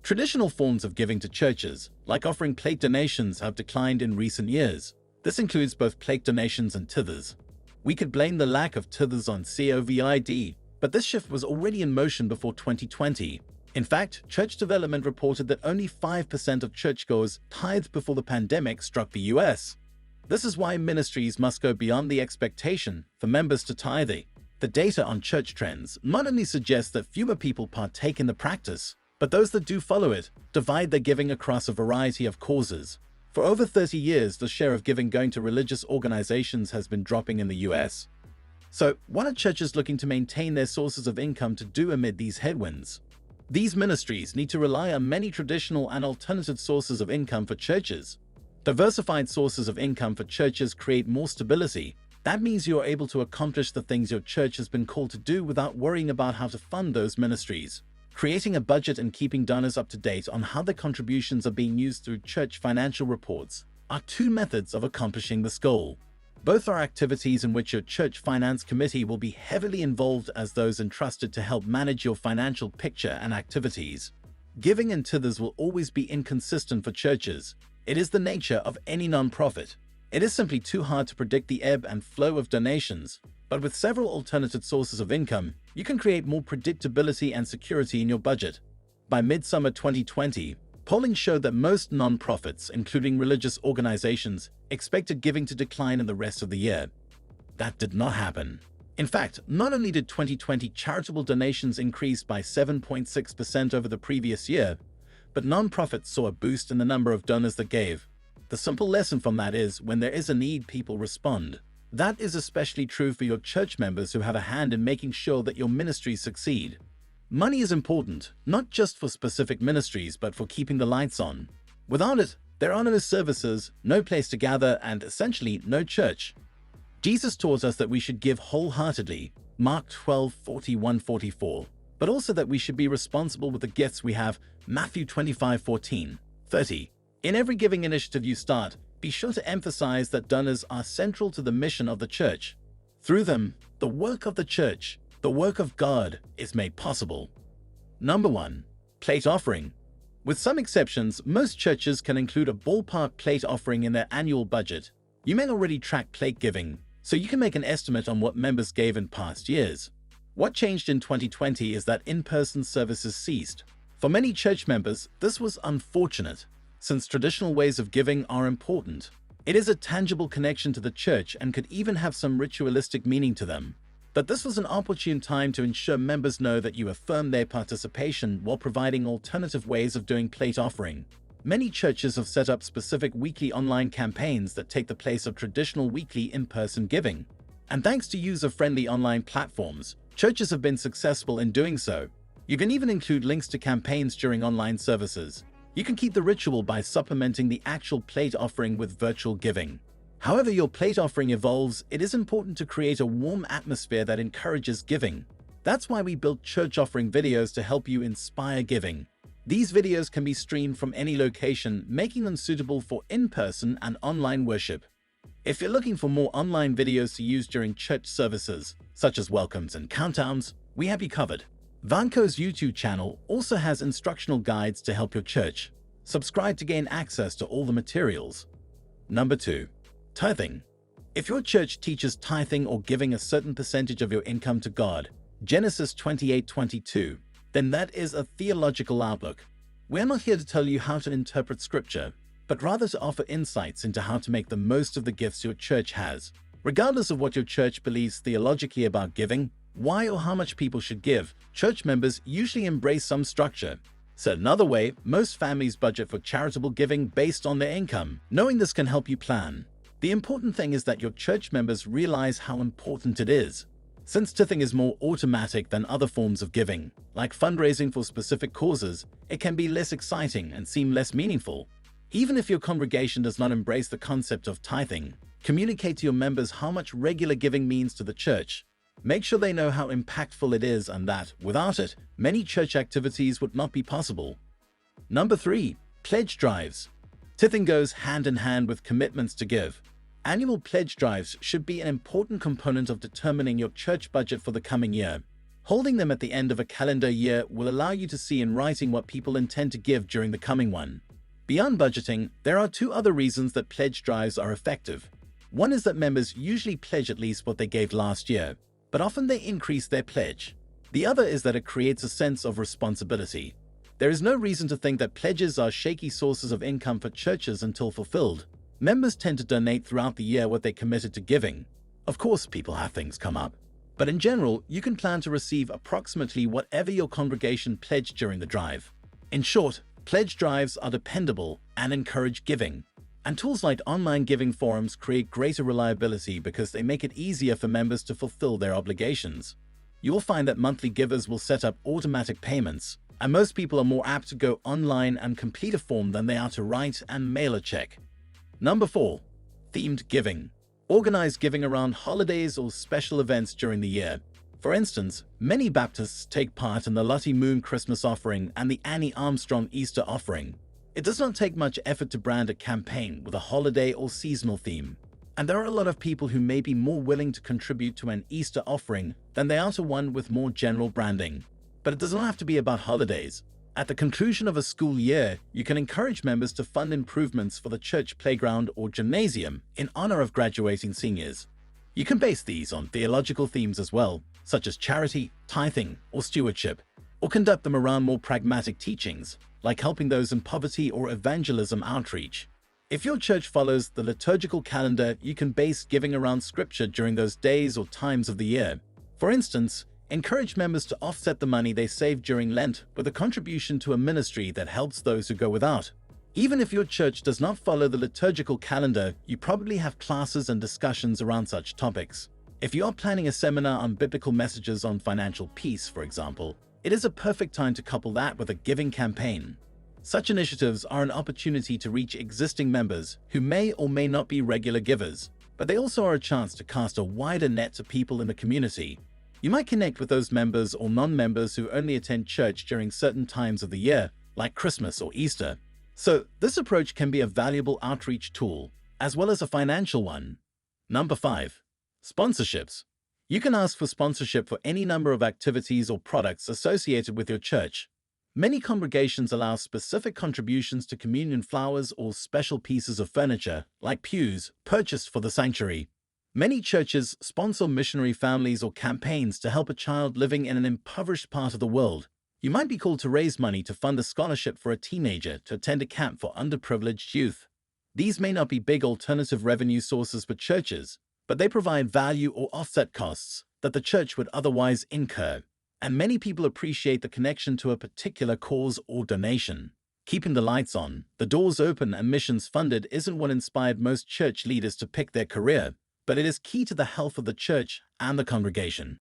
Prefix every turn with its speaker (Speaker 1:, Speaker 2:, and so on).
Speaker 1: Traditional forms of giving to churches, like offering plate donations, have declined in recent years. This includes both plate donations and tithers. We could blame the lack of tithers on COVID, but this shift was already in motion before 2020. In fact, Church Development reported that only 5% of churchgoers tithed before the pandemic struck the US. This is why ministries must go beyond the expectation for members to tithe. The data on church trends not only suggests that fewer people partake in the practice, but those that do follow it divide their giving across a variety of causes. For over 30 years, the share of giving going to religious organizations has been dropping in the US. So, what are churches looking to maintain their sources of income to do amid these headwinds? These ministries need to rely on many traditional and alternative sources of income for churches. Diversified sources of income for churches create more stability. That means you are able to accomplish the things your church has been called to do without worrying about how to fund those ministries. Creating a budget and keeping donors up to date on how their contributions are being used through church financial reports are two methods of accomplishing this goal. Both are activities in which your church finance committee will be heavily involved as those entrusted to help manage your financial picture and activities. Giving and tithers will always be inconsistent for churches. It is the nature of any nonprofit. It is simply too hard to predict the ebb and flow of donations. But with several alternative sources of income, you can create more predictability and security in your budget. By midsummer 2020, polling showed that most nonprofits, including religious organizations, expected giving to decline in the rest of the year. That did not happen. In fact, not only did 2020 charitable donations increase by 7.6% over the previous year, but nonprofits saw a boost in the number of donors that gave. The simple lesson from that is, when there is a need, people respond. That is especially true for your church members who have a hand in making sure that your ministries succeed. Money is important, not just for specific ministries, but for keeping the lights on. Without it, there are no services, no place to gather, and essentially no church. Jesus taught us that we should give wholeheartedly, Mark 12:41-44, but also that we should be responsible with the gifts we have, Matthew 25:14-30. In every giving initiative you start, be sure to emphasize that donors are central to the mission of the church. Through them, the work of the church, the work of God, is made possible. Number 1. Plate offering. With some exceptions, most churches can include a ballpark plate offering in their annual budget. You may already track plate giving, so you can make an estimate on what members gave in past years. What changed in 2020 is that in-person services ceased. For many church members, this was unfortunate, since traditional ways of giving are important. It is a tangible connection to the church and could even have some ritualistic meaning to them. But this was an opportune time to ensure members know that you affirm their participation while providing alternative ways of doing plate offering. Many churches have set up specific weekly online campaigns that take the place of traditional weekly in-person giving. And thanks to user-friendly online platforms, churches have been successful in doing so. You can even include links to campaigns during online services. You can keep the ritual by supplementing the actual plate offering with virtual giving. However your plate offering evolves, it is important to create a warm atmosphere that encourages giving. That's why we built church offering videos to help you inspire giving. These videos can be streamed from any location, making them suitable for in-person and online worship. If you're looking for more online videos to use during church services, such as welcomes and countdowns, we have you covered. Vanco's YouTube channel also has instructional guides to help your church. Subscribe to gain access to all the materials. Number 2. Tithing. If your church teaches tithing or giving a certain percentage of your income to God, Genesis 28:22, then that is a theological outlook. We're not here to tell you how to interpret scripture, but rather to offer insights into how to make the most of the gifts your church has. Regardless of what your church believes theologically about giving, why or how much people should give, church members usually embrace some structure. Said another way, most families budget for charitable giving based on their income. Knowing this can help you plan. The important thing is that your church members realize how important it is. Since tithing is more automatic than other forms of giving, like fundraising for specific causes, it can be less exciting and seem less meaningful. Even if your congregation does not embrace the concept of tithing, communicate to your members how much regular giving means to the church. Make sure they know how impactful it is and that, without it, many church activities would not be possible. Number 3. Pledge drives. Tithing goes hand in hand with commitments to give. Annual pledge drives should be an important component of determining your church budget for the coming year. Holding them at the end of a calendar year will allow you to see in writing what people intend to give during the coming one. Beyond budgeting, there are two other reasons that pledge drives are effective. One is that members usually pledge at least what they gave last year, but often they increase their pledge. The other is that it creates a sense of responsibility. There is no reason to think that pledges are shaky sources of income for churches until fulfilled. Members tend to donate throughout the year what they committed to giving. Of course, people have things come up, but in general, you can plan to receive approximately whatever your congregation pledged during the drive. In short, pledge drives are dependable and encourage giving. And tools like online giving forums create greater reliability because they make it easier for members to fulfill their obligations. You will find that monthly givers will set up automatic payments, and most people are more apt to go online and complete a form than they are to write and mail a check. Number 4. Themed giving. Organize giving around holidays or special events during the year. For instance, many Baptists take part in the Lottie Moon Christmas offering and the Annie Armstrong Easter offering. It does not take much effort to brand a campaign with a holiday or seasonal theme, and there are a lot of people who may be more willing to contribute to an Easter offering than they are to one with more general branding. But it does not have to be about holidays. At the conclusion of a school year, you can encourage members to fund improvements for the church playground or gymnasium in honor of graduating seniors. You can base these on theological themes as well, such as charity, tithing, or stewardship, or conduct them around more pragmatic teachings, like helping those in poverty or evangelism outreach. If your church follows the liturgical calendar, you can base giving around scripture during those days or times of the year. For instance, encourage members to offset the money they save during Lent with a contribution to a ministry that helps those who go without. Even if your church does not follow the liturgical calendar, you probably have classes and discussions around such topics. If you are planning a seminar on biblical messages on financial peace, for example, it is a perfect time to couple that with a giving campaign. Such initiatives are an opportunity to reach existing members who may or may not be regular givers, but they also are a chance to cast a wider net to people in the community. You might connect with those members or non-members who only attend church during certain times of the year, like Christmas or Easter. So, this approach can be a valuable outreach tool, as well as a financial one. Number 5. Sponsorships. You can ask for sponsorship for any number of activities or products associated with your church. Many congregations allow specific contributions to communion flowers or special pieces of furniture, like pews, purchased for the sanctuary. Many churches sponsor missionary families or campaigns to help a child living in an impoverished part of the world. You might be called to raise money to fund a scholarship for a teenager to attend a camp for underprivileged youth. These may not be big alternative revenue sources for churches, but they provide value or offset costs that the church would otherwise incur. And many people appreciate the connection to a particular cause or donation. Keeping the lights on, the doors open, and missions funded isn't what inspired most church leaders to pick their career, but it is key to the health of the church and the congregation.